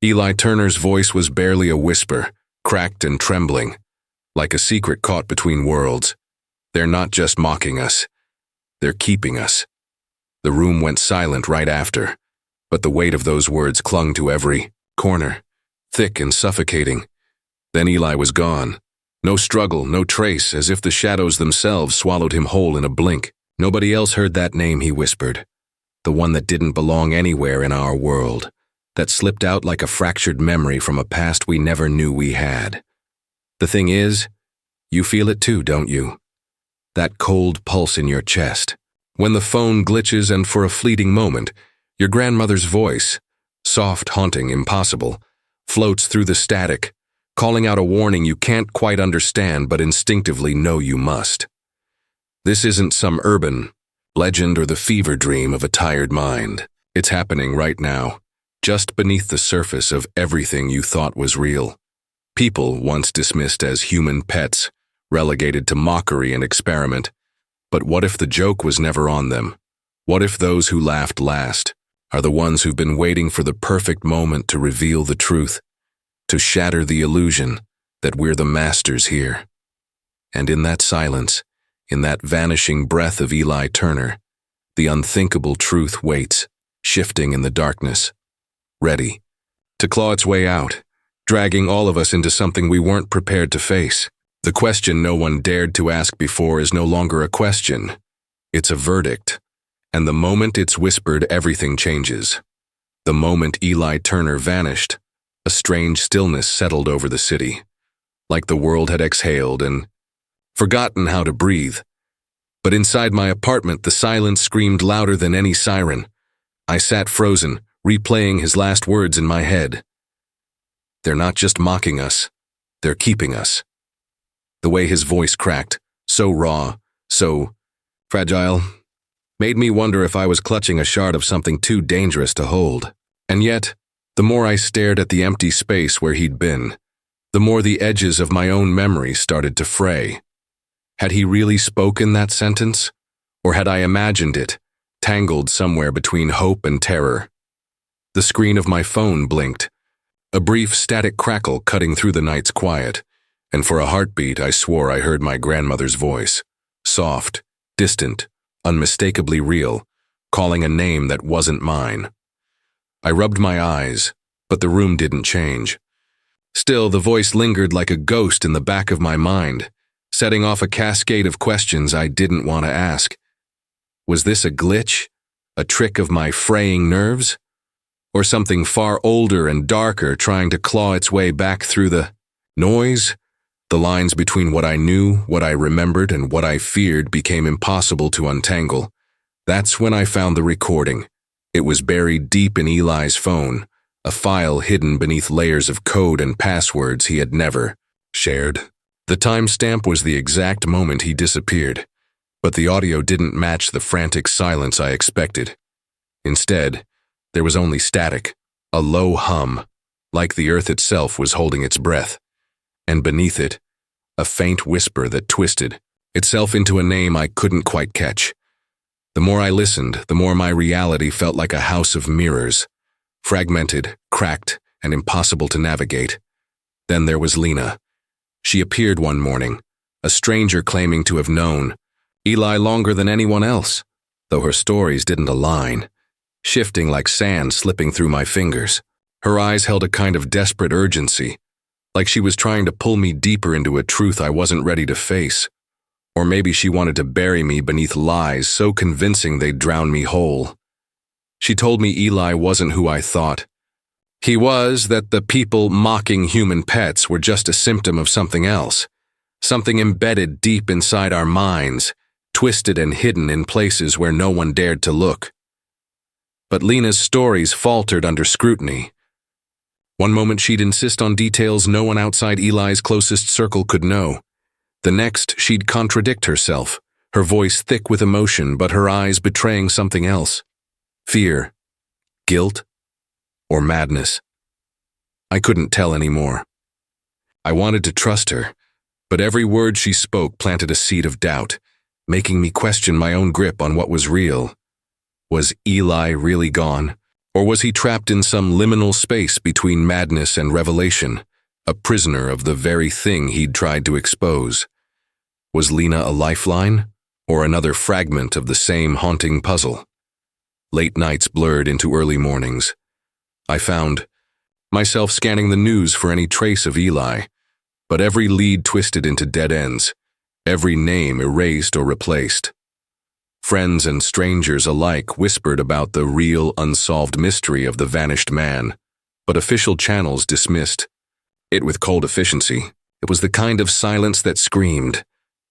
Eli Turner's voice was barely a whisper, cracked and trembling, like a secret caught between worlds. They're not just mocking us. They're keeping us. The room went silent right after, but the weight of those words clung to every corner, thick and suffocating. Then Eli was gone. No struggle, no trace, as if the shadows themselves swallowed him whole in a blink. Nobody else heard that name, he whispered. The one that didn't belong anywhere in our world, that slipped out like a fractured memory from a past we never knew we had. The thing is, you feel it too, don't you? That cold pulse in your chest. When the phone glitches and for a fleeting moment, your grandmother's voice, soft, haunting, impossible, floats through the static, calling out a warning you can't quite understand but instinctively know you must. This isn't some urban legend or the fever dream of a tired mind. It's happening right now, just beneath the surface of everything you thought was real. People once dismissed as human pets, relegated to mockery and experiment. But what if the joke was never on them? What if those who laughed last are the ones who've been waiting for the perfect moment to reveal the truth, to shatter the illusion that we're the masters here? And in that silence, in that vanishing breath of Eli Turner, the unthinkable truth waits, shifting in the darkness, ready to claw its way out, dragging all of us into something we weren't prepared to face. The question no one dared to ask before is no longer a question. It's a verdict. And the moment it's whispered, everything changes. The moment Eli Turner vanished, a strange stillness settled over the city, like the world had exhaled and forgotten how to breathe. But inside my apartment, the silence screamed louder than any siren. I sat frozen, replaying his last words in my head. They're not just mocking us, they're keeping us. The way his voice cracked, so raw, so fragile, made me wonder if I was clutching a shard of something too dangerous to hold. And yet, the more I stared at the empty space where he'd been, the more the edges of my own memory started to fray. Had he really spoken that sentence? Or had I imagined it, tangled somewhere between hope and terror? The screen of my phone blinked, a brief static crackle cutting through the night's quiet, and for a heartbeat I swore I heard my grandmother's voice, soft, distant, unmistakably real, calling a name that wasn't mine. I rubbed my eyes, but the room didn't change. Still, the voice lingered like a ghost in the back of my mind, setting off a cascade of questions I didn't want to ask. Was this a glitch? A trick of my fraying nerves? Or something far older and darker trying to claw its way back through the noise? The lines between what I knew, what I remembered, and what I feared became impossible to untangle. That's when I found the recording. It was buried deep in Eli's phone, a file hidden beneath layers of code and passwords he had never shared. The timestamp was the exact moment he disappeared, but the audio didn't match the frantic silence I expected. Instead, there was only static, a low hum, like the earth itself was holding its breath. And beneath it, a faint whisper that twisted itself into a name I couldn't quite catch. The more I listened, the more my reality felt like a house of mirrors, fragmented, cracked, and impossible to navigate. Then there was Lena. She appeared one morning, a stranger claiming to have known Eli longer than anyone else, though her stories didn't align, shifting like sand slipping through my fingers. Her eyes held a kind of desperate urgency, like she was trying to pull me deeper into a truth I wasn't ready to face. Or maybe she wanted to bury me beneath lies so convincing they'd drown me whole. She told me Eli wasn't who I thought. He was that the people mocking human pets were just a symptom of something else, something embedded deep inside our minds, twisted and hidden in places where no one dared to look. But Lena's stories faltered under scrutiny. One moment she'd insist on details no one outside Eli's closest circle could know. The next, she'd contradict herself, her voice thick with emotion but her eyes betraying something else. Fear, guilt, or madness. I couldn't tell anymore. I wanted to trust her, but every word she spoke planted a seed of doubt, making me question my own grip on what was real. Was Eli really gone? Or was he trapped in some liminal space between madness and revelation, a prisoner of the very thing he'd tried to expose? Was Lena a lifeline, or another fragment of the same haunting puzzle? Late nights blurred into early mornings. I found myself scanning the news for any trace of Eli, but every lead twisted into dead ends, every name erased or replaced. Friends and strangers alike whispered about the real, unsolved mystery of the vanished man, but official channels dismissed it with cold efficiency. It was the kind of silence that screamed,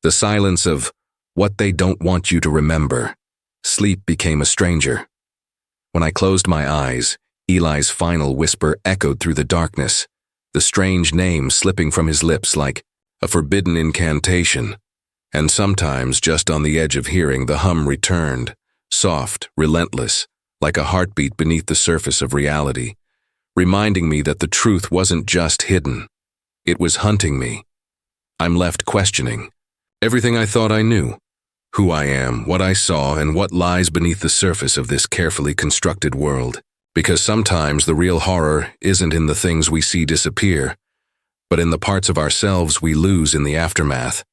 the silence of what they don't want you to remember. Sleep became a stranger. When I closed my eyes, Eli's final whisper echoed through the darkness, the strange name slipping from his lips like a forbidden incantation. And sometimes, just on the edge of hearing, the hum returned, soft, relentless, like a heartbeat beneath the surface of reality, reminding me that the truth wasn't just hidden. It was hunting me. I'm left questioning everything I thought I knew, who I am, what I saw, and what lies beneath the surface of this carefully constructed world. Because sometimes the real horror isn't in the things we see disappear, but in the parts of ourselves we lose in the aftermath.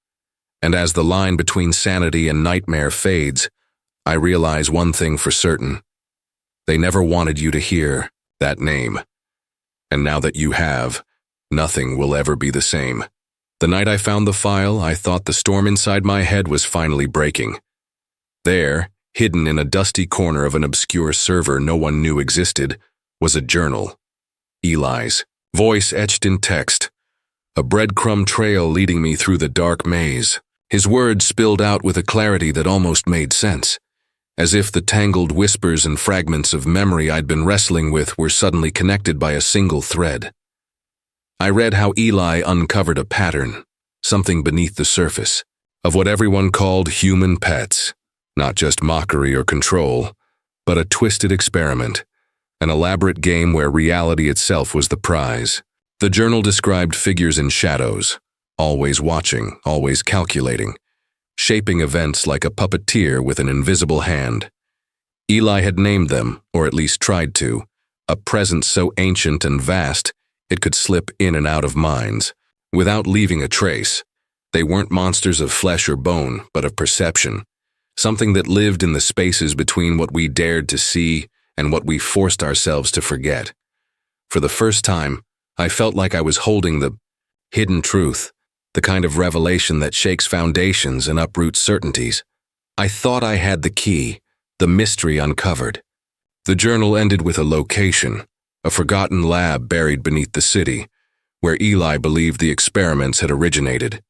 And as the line between sanity and nightmare fades, I realize one thing for certain. They never wanted you to hear that name. And now that you have, nothing will ever be the same. The night I found the file, I thought the storm inside my head was finally breaking. There, hidden in a dusty corner of an obscure server no one knew existed, was a journal. Eli's voice etched in text, a breadcrumb trail leading me through the dark maze. His words spilled out with a clarity that almost made sense, as if the tangled whispers and fragments of memory I'd been wrestling with were suddenly connected by a single thread. I read how Eli uncovered a pattern, something beneath the surface, of what everyone called human pets. Not just mockery or control, but a twisted experiment, an elaborate game where reality itself was the prize. The journal described figures in shadows, always watching, always calculating, shaping events like a puppeteer with an invisible hand. Eli had named them, or at least tried to, a presence so ancient and vast it could slip in and out of minds, without leaving a trace. They weren't monsters of flesh or bone, but of perception, something that lived in the spaces between what we dared to see and what we forced ourselves to forget. For the first time, I felt like I was holding the hidden truth, the kind of revelation that shakes foundations and uproots certainties. I thought I had the key, the mystery uncovered. The journal ended with a location, a forgotten lab buried beneath the city, where Eli believed the experiments had originated.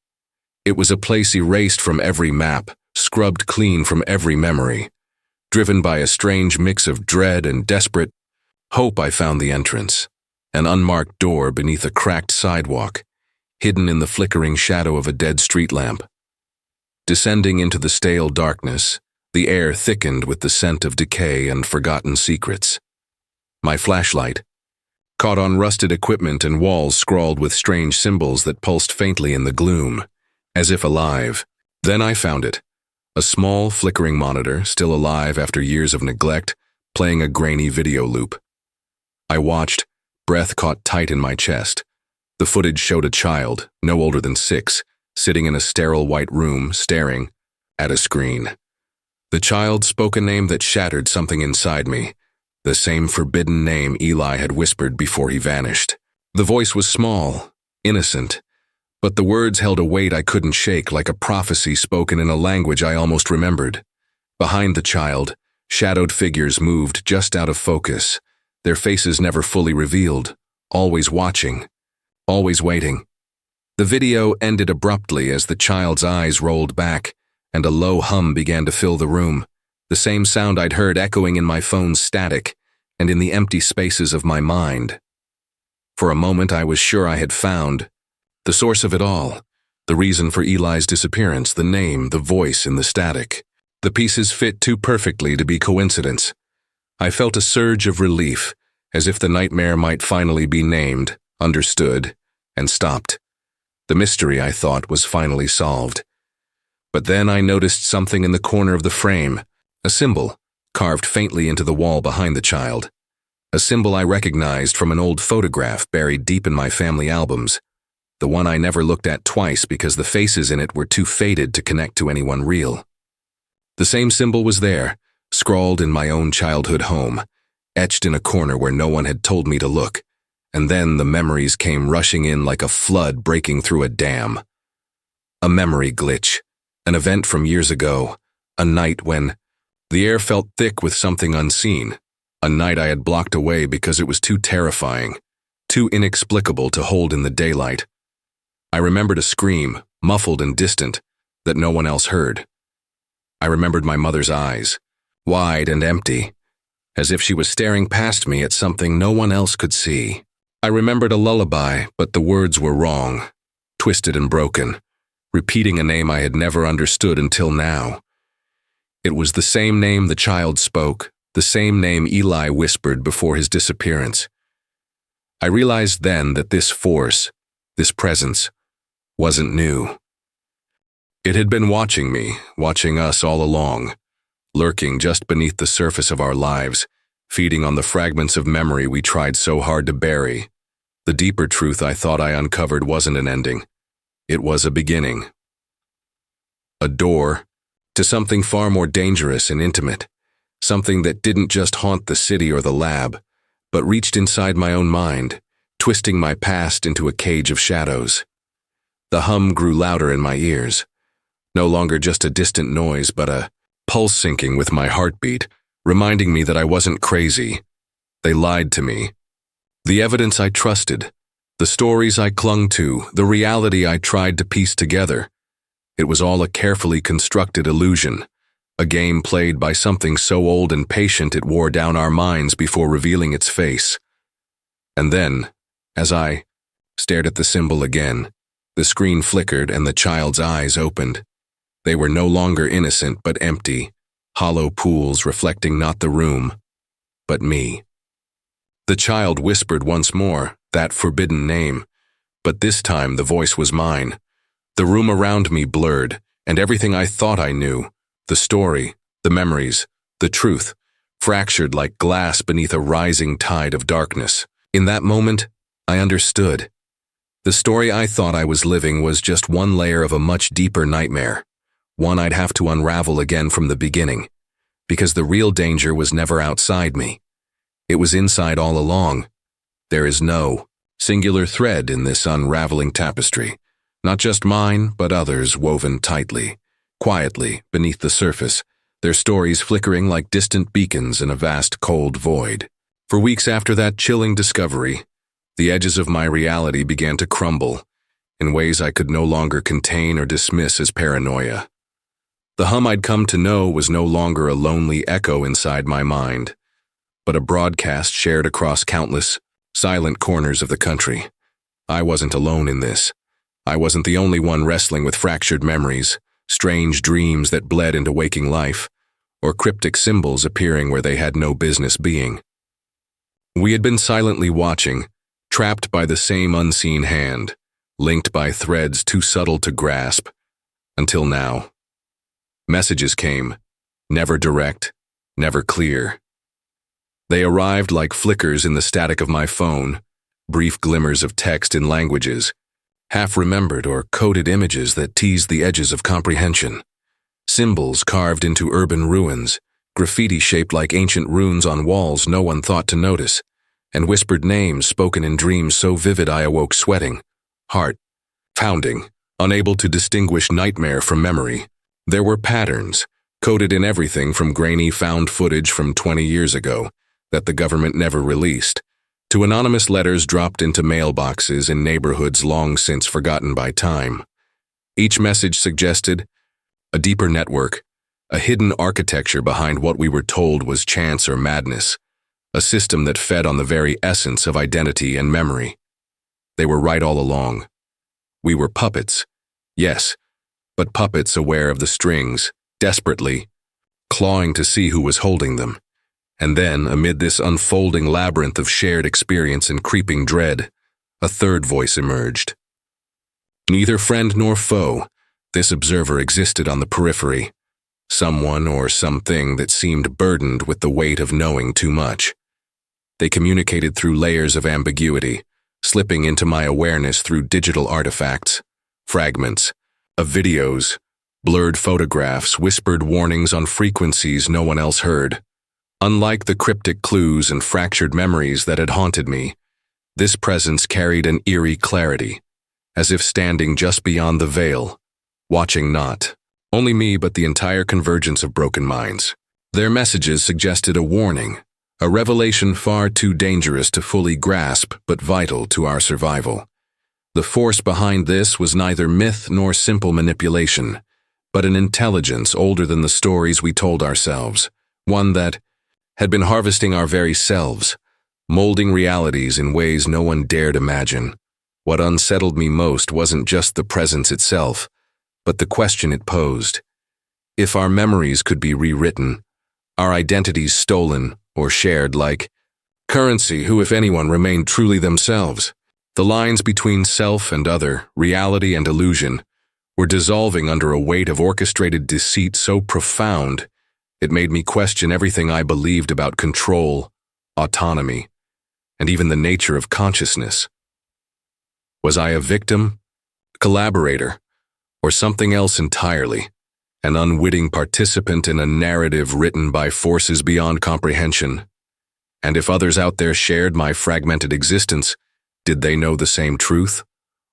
It was a place erased from every map, scrubbed clean from every memory. Driven by a strange mix of dread and desperate hope, I found the entrance, an unmarked door beneath a cracked sidewalk, hidden in the flickering shadow of a dead street lamp. Descending into the stale darkness, the air thickened with the scent of decay and forgotten secrets. My flashlight caught on rusted equipment and walls scrawled with strange symbols that pulsed faintly in the gloom, as if alive. Then I found it, a small, flickering monitor, still alive after years of neglect, playing a grainy video loop. I watched, breath caught tight in my chest. The footage showed a child, no older than 6, sitting in a sterile white room, staring at a screen. The child spoke a name that shattered something inside me, the same forbidden name Eli had whispered before he vanished. The voice was small, innocent, but the words held a weight I couldn't shake, like a prophecy spoken in a language I almost remembered. Behind the child, shadowed figures moved just out of focus, their faces never fully revealed, always watching, always waiting. The video ended abruptly as the child's eyes rolled back, and a low hum began to fill the room, the same sound I'd heard echoing in my phone's static and in the empty spaces of my mind. For a moment I was sure I had found the source of it all, the reason for Eli's disappearance, the name, the voice in the static. The pieces fit too perfectly to be coincidence. I felt a surge of relief, as if the nightmare might finally be named, understood, and stopped. The mystery, I thought, was finally solved. But then I noticed something in the corner of the frame, a symbol, carved faintly into the wall behind the child. a symbol I recognized from an old photograph buried deep in my family albums, the one I never looked at twice because the faces in it were too faded to connect to anyone real. The same symbol was there, scrawled in my own childhood home, etched in a corner where no one had told me to look, and then the memories came rushing in like a flood breaking through a dam. A memory glitch, an event from years ago, a night when the air felt thick with something unseen, a night I had blocked away because it was too terrifying, too inexplicable to hold in the daylight. I remembered a scream, muffled and distant, that no one else heard. I remembered my mother's eyes, wide and empty, as if she was staring past me at something no one else could see. I remembered a lullaby, but the words were wrong, twisted and broken, repeating a name I had never understood until now. It was the same name the child spoke, the same name Eli whispered before his disappearance. I realized then that this force, this presence, wasn't new. It had been watching me, watching us all along, lurking just beneath the surface of our lives, feeding on the fragments of memory we tried so hard to bury. The deeper truth I thought I uncovered wasn't an ending. It was a beginning. A door to something far more dangerous and intimate, something that didn't just haunt the city or the lab, but reached inside my own mind, twisting my past into a cage of shadows. The hum grew louder in my ears, no longer just a distant noise, but a pulse syncing with my heartbeat, reminding me that I wasn't crazy. They lied to me. The evidence I trusted, the stories I clung to, the reality I tried to piece together. It was all a carefully constructed illusion, a game played by something so old and patient it wore down our minds before revealing its face. And then, as I stared at the symbol again, the screen flickered and the child's eyes opened. They were no longer innocent but empty, hollow pools reflecting not the room, but me. The child whispered once more, that forbidden name, but this time the voice was mine. The room around me blurred, and everything I thought I knew, the story, the memories, the truth, fractured like glass beneath a rising tide of darkness. In that moment, I understood. The story I thought I was living was just one layer of a much deeper nightmare, one I'd have to unravel again from the beginning, because the real danger was never outside me. It was inside all along. There is no singular thread in this unraveling tapestry, not just mine, but others woven tightly, quietly beneath the surface, their stories flickering like distant beacons in a vast cold void. For weeks after that chilling discovery, the edges of my reality began to crumble in ways I could no longer contain or dismiss as paranoia. The hum I'd come to know was no longer a lonely echo inside my mind, but a broadcast shared across countless, silent corners of the country. I wasn't alone in this. I wasn't the only one wrestling with fractured memories, strange dreams that bled into waking life, or cryptic symbols appearing where they had no business being. We had been silently watching, trapped by the same unseen hand, linked by threads too subtle to grasp, until now. Messages came, never direct, never clear. They arrived like flickers in the static of my phone, brief glimmers of text in languages, half-remembered or coded images that teased the edges of comprehension. Symbols carved into urban ruins, graffiti shaped like ancient runes on walls no one thought to notice, and whispered names spoken in dreams so vivid I awoke sweating, heart pounding, unable to distinguish nightmare from memory. There were patterns, coded in everything from grainy found footage from 20 years ago that the government never released, to anonymous letters dropped into mailboxes in neighborhoods long since forgotten by time. Each message suggested a deeper network, a hidden architecture behind what we were told was chance or madness, a system that fed on the very essence of identity and memory. They were right all along. We were puppets, yes, but puppets aware of the strings, desperately clawing to see who was holding them. And then, amid this unfolding labyrinth of shared experience and creeping dread, a third voice emerged. Neither friend nor foe, this observer existed on the periphery, someone or something that seemed burdened with the weight of knowing too much. They communicated through layers of ambiguity, slipping into my awareness through digital artifacts, fragments of videos, blurred photographs, whispered warnings on frequencies no one else heard. Unlike the cryptic clues and fractured memories that had haunted me, this presence carried an eerie clarity, as if standing just beyond the veil, watching not only me but the entire convergence of broken minds. Their messages suggested a warning, a revelation far too dangerous to fully grasp but vital to our survival. The force behind this was neither myth nor simple manipulation, but an intelligence older than the stories we told ourselves, one that had been harvesting our very selves, molding realities in ways no one dared imagine. What unsettled me most wasn't just the presence itself, but the question it posed. If our memories could be rewritten, our identities stolen or shared like currency, who, if anyone, remained truly themselves? The lines between self and other, reality and illusion, were dissolving under a weight of orchestrated deceit so profound it made me question everything I believed about control, autonomy, and even the nature of consciousness. Was I a victim, collaborator, or something else entirely, an unwitting participant in a narrative written by forces beyond comprehension? And if others out there shared my fragmented existence, did they know the same truth?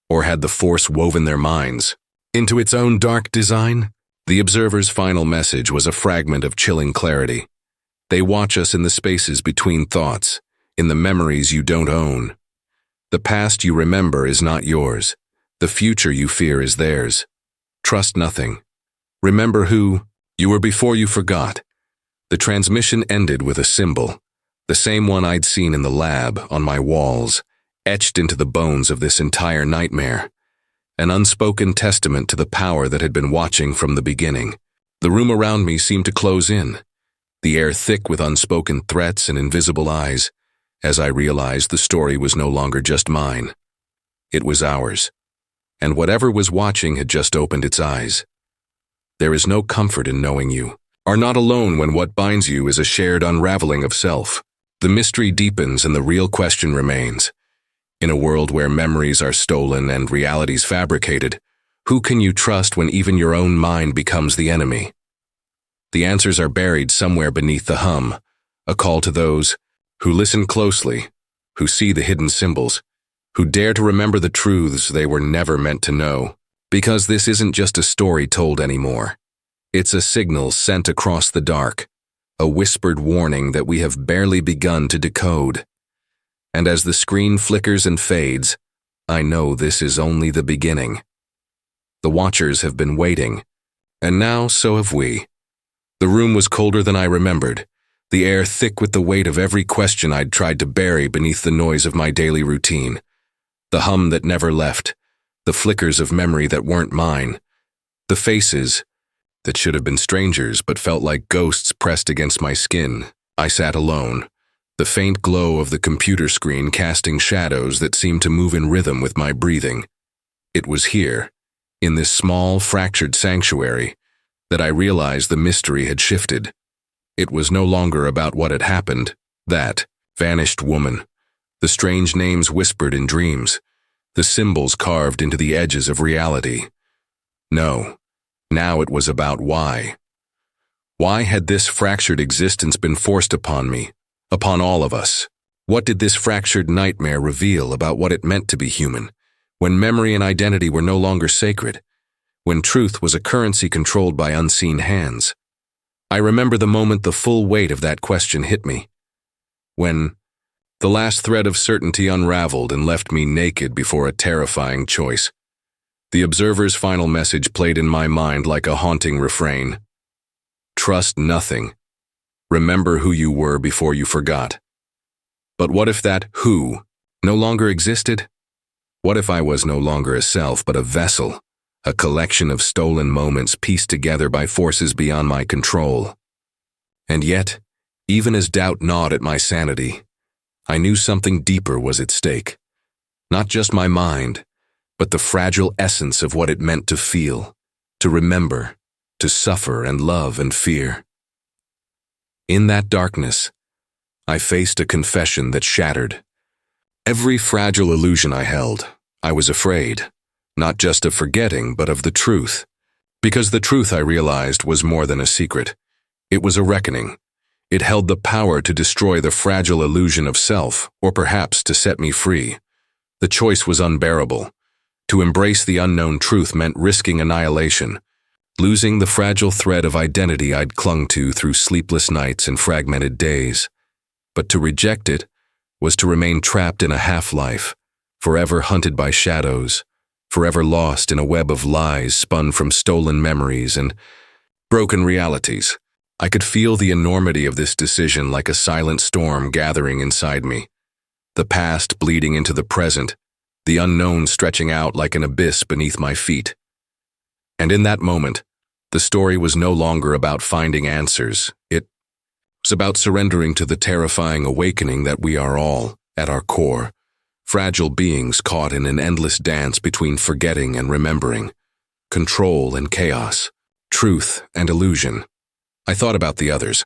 Or had the force woven their minds into its own dark design? The observer's final message was a fragment of chilling clarity. They watch us in the spaces between thoughts, in the memories you don't own. The past you remember is not yours. The future you fear is theirs. Trust nothing. Remember who you were before you forgot. The transmission ended with a symbol, the same one I'd seen in the lab on my walls, etched into the bones of this entire nightmare. An unspoken testament to the power that had been watching from the beginning. The room around me seemed to close in, the air thick with unspoken threats and invisible eyes, as I realized the story was no longer just mine. It was ours, and whatever was watching had just opened its eyes. There is no comfort in knowing you are not alone when what binds you is a shared unraveling of self. The mystery deepens and the real question remains. In a world where memories are stolen and realities fabricated, who can you trust when even your own mind becomes the enemy? The answers are buried somewhere beneath the hum, a call to those who listen closely, who see the hidden symbols, who dare to remember the truths they were never meant to know. Because this isn't just a story told anymore. It's a signal sent across the dark, a whispered warning that we have barely begun to decode. And as the screen flickers and fades, I know this is only the beginning. The watchers have been waiting, and now so have we. The room was colder than I remembered, the air thick with the weight of every question I'd tried to bury beneath the noise of my daily routine. The hum that never left, the flickers of memory that weren't mine, the faces that should have been strangers but felt like ghosts pressed against my skin. I sat alone, the faint glow of the computer screen casting shadows that seemed to move in rhythm with my breathing. It was here, in this small, fractured sanctuary, that I realized the mystery had shifted. It was no longer about what had happened, that vanished woman, the strange names whispered in dreams, the symbols carved into the edges of reality. No, now it was about why. Why had this fractured existence been forced upon me, upon all of us? What did this fractured nightmare reveal about what it meant to be human, when memory and identity were no longer sacred, when truth was a currency controlled by unseen hands? I remember the moment the full weight of that question hit me, when the last thread of certainty unraveled and left me naked before a terrifying choice. The observer's final message played in my mind like a haunting refrain. Trust nothing. Remember who you were before you forgot. But what if that who no longer existed? What if I was no longer a self but a vessel, a collection of stolen moments pieced together by forces beyond my control? And yet, even as doubt gnawed at my sanity, I knew something deeper was at stake. Not just my mind, but the fragile essence of what it meant to feel, to remember, to suffer and love and fear. In that darkness, I faced a confession that shattered every fragile illusion I held. I was afraid, not just of forgetting, but of the truth. Because the truth, I realized, was more than a secret. It was a reckoning. It held the power to destroy the fragile illusion of self, or perhaps to set me free. The choice was unbearable. To embrace the unknown truth meant risking annihilation, losing the fragile thread of identity I'd clung to through sleepless nights and fragmented days. But to reject it was to remain trapped in a half-life, forever hunted by shadows, forever lost in a web of lies spun from stolen memories and broken realities. I could feel the enormity of this decision like a silent storm gathering inside me, the past bleeding into the present, the unknown stretching out like an abyss beneath my feet. And in that moment, the story was no longer about finding answers. It was about surrendering to the terrifying awakening that we are all, at our core, fragile beings caught in an endless dance between forgetting and remembering, control and chaos, truth and illusion. I thought about the others,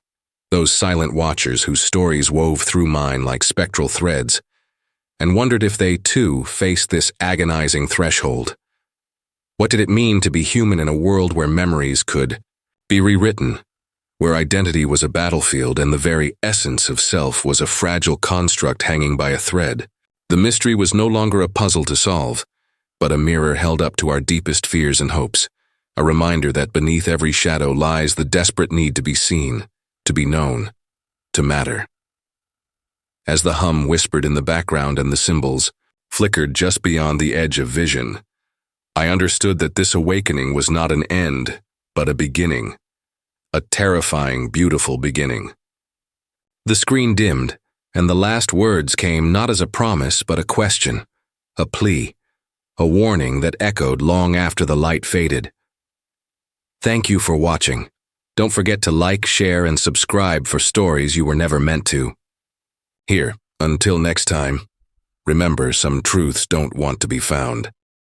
those silent watchers whose stories wove through mine like spectral threads, and wondered if they, too, faced this agonizing threshold. What did it mean to be human in a world where memories could be rewritten, where identity was a battlefield and the very essence of self was a fragile construct hanging by a thread? The mystery was no longer a puzzle to solve, but a mirror held up to our deepest fears and hopes, a reminder that beneath every shadow lies the desperate need to be seen, to be known, to matter. As the hum whispered in the background and the symbols flickered just beyond the edge of vision, I understood that this awakening was not an end, but a beginning. A terrifying, beautiful beginning. The screen dimmed, and the last words came not as a promise, but a question, a plea, a warning that echoed long after the light faded. Thank you for watching. Don't forget to like, share, and subscribe for stories you were never meant to. Here, until next time, remember, some truths don't want to be found.